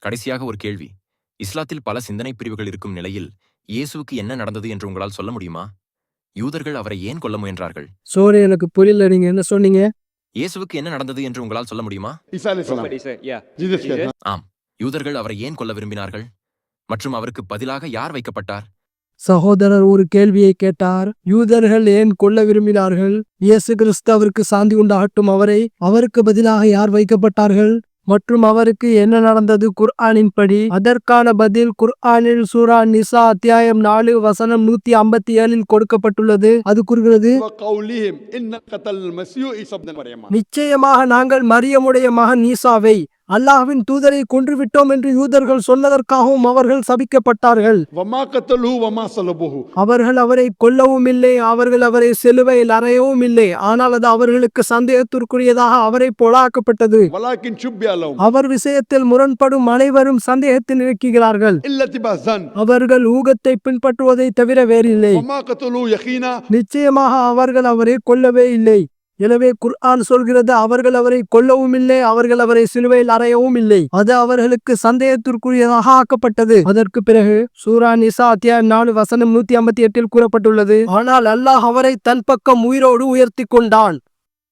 கடைசியாக ஒரு கேள்வி. இஸ்லாத்தில் பல சிந்தனை பிரிவுகள் இருக்கும் நிலையில் இயேசுவுக்கு என்ன நடந்தது என்று உங்களால் சொல்ல முடியுமா? யூதர்கள் அவரை ஏன் கொல்ல முயன்றார்கள்? சோரி எனக்கு புரியல, நீங்க என்ன சொன்னீங்க? இயேசுவுக்கு என்ன நடந்தது என்று உங்களால் சொல்ல முடியுமா? Isa alayhi salam. Prophet Isa, yeah. Jesus Jesus. said, ஆம். யூதர்கள் அவரை ஏன் கொல்ல விரும்பினார்கள்? மற்றும் அவருக்கு பதிலாக யார் வைக்கப்பட்டார்? சகோதரர் ஒரு கேள்வியை கேட்டார். யூதர்கள் ஏன் கொல்ல விரும்பினார்கள்? இயேசு கிறிஸ்து அவருக்கு சாந்தி உண்டாகட்டும் அவருக்கு பதிலாக யார் வைக்கப்பட்டார்கள்? மற்றும் அவருக்கு என்ன நடந்தது குர்ஆனின் படி? அதற்கான பதில் குர்ஆனில் சூரா நிசா அத்தியாயம் 4 வசனம் 157 கொடுக்கப்பட்டுள்ளது. அது கூறுகிறது, وقولهم إن قتل المسيح عيسى ابن مريم. நிச்சயமாக நாங்கள் மரியமுடைய மகன் ஈசாவை அல்லாஹ்வின் தூதரை கொன்றுவிட்டோம் என்று யூதர்கள் சொன்னதற்காகவும் அவர்கள் சபிக்கப்பட்டார்கள். وما قتلوه وما صلبوه. அவர்கள் அவரை கொல்லவும் இல்லை, அவர்கள் அவரை சிலுவையில் அறையவும் இல்லை. ஆனால் அது அவர்களுக்கு சந்தேகத்திற்குரியதாக அவரை பொழாக்கப்பட்டது. ولكن شبه لهم. அவர் விஷயத்தில் முரண்படும் அனைவரும் சந்தேகத்தில் இருக்கிறார்கள். إلا اتباع الظن. அவர்கள் ஊகத்தை பின்பற்றுவதை தவிர வேறில்லை. وما قتلوه يقينا. நிச்சயமாக அவர்கள் அவரை கொல்லவே இல்லை. எனவே குர்ஆன் சொல்கிறது, அவர்கள் அவரை கொல்லவும் இல்லை, அவர்கள் அவரை சிலுவையில் அறையவும் இல்லை. அது அவர்களுக்கு சந்தேகத்திற்குரியதாக ஆக்கப்பட்டது. அதற்கு பிறகு சூரா நிசா அத்தியாயம் 4 வசனம் 158 கூறப்பட்டுள்ளது, ஆனால் அல்லாஹ் அவரை தன் பக்கம் உயிரோடு உயர்த்தி கொண்டான்.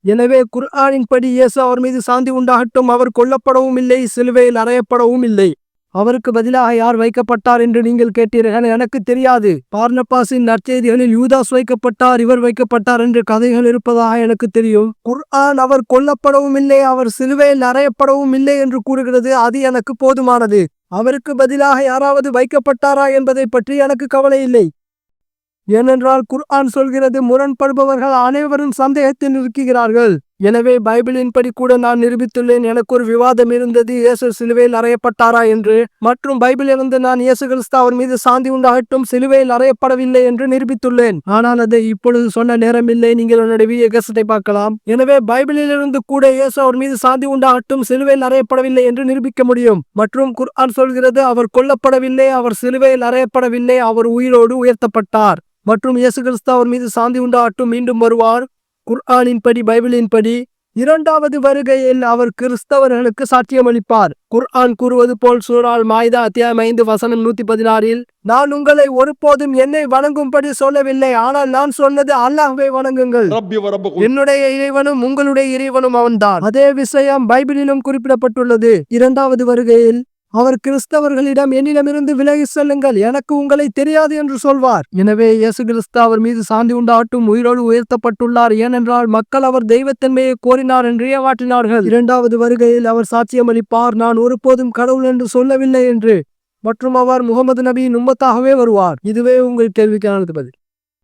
எனவே குர்ஆனின் படி இயேசு அவர் மீது சாந்தி உண்டாகட்டும் அவர் கொல்லப்படவும் இல்லை, சிலுவையில் அறையப்படவும் இல்லை. அவருக்கு பதிலாக யார் வைக்கப்பட்டார் என்று நீங்கள் கேட்டீர்கள். எனக்கு தெரியாது. பார்னபாசின் நற்செய்திகளில் யூதாஸ் வைக்கப்பட்டார், இவர் வைக்கப்பட்டார் என்று கதைகள் இருப்பதாக எனக்கு தெரியும். குர்ஆன் அவர் கொல்லப்படவும் இல்லை, அவர் சிலுவையில் அறையப்படவும் இல்லை என்று கூறுகிறது. அது எனக்கு போதுமானது. அவருக்கு பதிலாக யாராவது வைக்கப்பட்டாரா என்பதை பற்றி எனக்கு கவலை இல்லை. ஏனென்றால் குர்ஆன் சொல்கிறது, முரண்படுபவர்கள் அனைவரும் சந்தேகத்தில் இருக்கிறார்கள். எனவே பைபிளின் படி கூட நான் நிரூபித்துள்ளேன். எனக்கு ஒரு விவாதம் இருந்தது, இயேசு சிலுவையில் அறையப்பட்டாரா என்று. மற்றும் பைபிளிலிருந்து நான் இயேசு கிறிஸ்து அவர் மீது சாந்தி உண்டாகட்டும் சிலுவையில் அறையப்படவில்லை என்று நிரூபித்துள்ளேன். ஆனால் அதை இப்பொழுது சொன்ன நேரமில்லை. நீங்கள் என்னுடைய வீடியோ கேசட்டை பார்க்கலாம். எனவே பைபிளிலிருந்து கூட இயேசு அவர் மீது சாந்தி உண்டாகட்டும் சிலுவையில் அறையப்படவில்லை என்று நிரூபிக்க முடியும். மற்றும் குர்ஆன் சொல்கிறது, அவர் கொல்லப்படவில்லை, அவர் சிலுவையில் அறையப்படவில்லை, அவர் உயிரோடு உயர்த்தப்பட்டார். மற்றும் இயேசு கிறிஸ்து அவர் மீது சாந்தி உண்டாகட்டும் மீண்டும் வருவார். குர்ஆனின் படி, பைபிளின் படி 2வது வருகையில் அவர் கிறிஸ்தவர்களுக்கு சாட்சியமளிப்பார். குர்ஆன் கூறுவது போல் சூரா மாயிதா அத்தியாயம் 5 வசனம் 116 நான் உங்களை ஒருபோதும் என்னை வணங்கும்படி சொல்லவில்லை, ஆனால் நான் சொன்னது அல்லாஹ்வை வணங்குங்கள். ربي وربكم. என்னுடைய இறைவனும் உங்களுடைய இறைவனும் அவன்தான். அதே விஷயம் பைபிளிலும் குறிப்பிடப்பட்டுள்ளது. 2வது வருகையில் அவர் கிறிஸ்தவர்களிடம் என்னிடமிருந்து விலகி செல்லுங்கள், எனக்கு உங்களை தெரியாது என்று சொல்வார். எனவே இயேசு கிறிஸ்து அவர் மீது சாந்தி உண்டாகட்டும் உயிரோடு உயர்த்தப்பட்டுள்ளார். ஏனென்றால் மக்கள் அவர் தெய்வத்தன்மையை கோரினார் என்று ஏமாற்றினார்கள். 2வது வருகையில் அவர் சாட்சியமளிப்பார், நான் ஒருபோதும் கடவுள் என்று சொல்லவில்லை என்று. மற்றும் அவர் முகமது நபியின் உம்மத்தாகவே வருவார். இதுவே உங்கள் கேள்விக்கான பதில்.